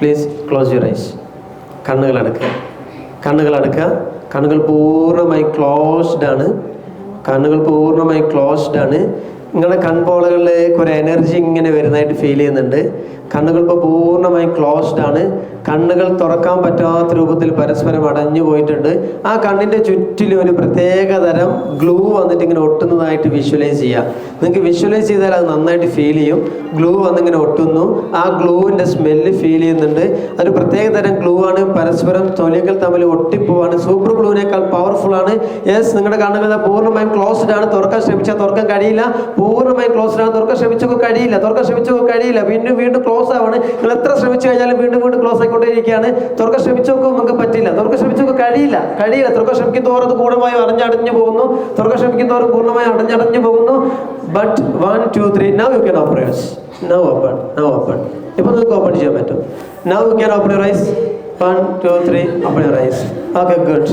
Please close your eyes. കണ്ണുകൾ അടക്കുക. കണ്ണുകൾ പൂർണ്ണമായി ക്ലോസ്ഡ് ആണ്. നിങ്ങളുടെ കൺപോളകളിലേക്ക് ഒരു എനർജി ഇങ്ങനെ വരുന്നതായിട്ട് ഫീൽ ചെയ്യുന്നുണ്ട്. കണ്ണുകൾ ഇപ്പോൾ പൂർണ്ണമായും ക്ലോസ്ഡ് ആണ്. കണ്ണുകൾ തുറക്കാൻ പറ്റാത്ത രൂപത്തിൽ പരസ്പരം അടഞ്ഞു പോയിട്ടുണ്ട്. ആ കണ്ണിൻ്റെ ചുറ്റിലും ഒരു പ്രത്യേക തരം ഗ്ലൂ വന്നിട്ട് ഇങ്ങനെ ഒട്ടുന്നതായിട്ട് വിഷ്വലൈസ് ചെയ്യുക. നിങ്ങൾക്ക് വിഷ്വലൈസ് ചെയ്താൽ അത് നന്നായിട്ട് ഫീൽ ചെയ്യും. ഗ്ലൂ വന്നിങ്ങനെ ഒട്ടുന്നു. ആ ഗ്ലൂവിൻ്റെ സ്മെല്ല് ഫീൽ ചെയ്യുന്നുണ്ട്. അതൊരു പ്രത്യേക തരം ഗ്ലൂ ആണ്. പരസ്പരം തൊലികൾ തമ്മിൽ ഒട്ടിപ്പോവാണ്. സൂപ്പർ ഗ്ലൂവിനേക്കാൾ പവർഫുൾ ആണ്. യെസ്, നിങ്ങളുടെ കണ്ണുകൾ പൂർണ്ണമായും ക്ലോസ്ഡ് ആണ്. തുറക്കാൻ ശ്രമിച്ചാൽ തുറക്കാൻ കഴിയില്ല. പൂർണ്ണമായും ക്ലോസ്ഡ് ആണ്. തുറക്കാൻ ശ്രമിച്ചൊക്കെ കഴിയില്ല. വീണ്ടും ക്ലോസ് ആവാണ്. നിങ്ങൾ എത്ര ശ്രമിച്ചു കഴിഞ്ഞാലും വീണ്ടും ക്ലോസ് ആയിക്കൊണ്ടേയിരിക്കുകയാണ്. തുറക്കാൻ ശ്രമിച്ചോക്കും നിങ്ങൾക്ക് പറ്റില്ല. തുറക്കാൻ ശ്രമിച്ചൊക്കെ കഴിയില്ല. തുറക്കാൻ ശ്രമിക്കും തോറും അത് പൂർണ്ണമായി അടഞ്ഞു പോകുന്നു. തുറക്കാൻ ശ്രമിക്കും തോറും പൂർണ്ണമായി അടഞ്ഞു പോകുന്നു. But 1 2 3 now you can open your eyes. Now open. ഇപ്പോൾ നിങ്ങൾക്ക് ഓപ്പൺ ചെയ്യാൻ പറ്റും. Now you can open your eyes. 1 2 3 open your eyes. Okay, good.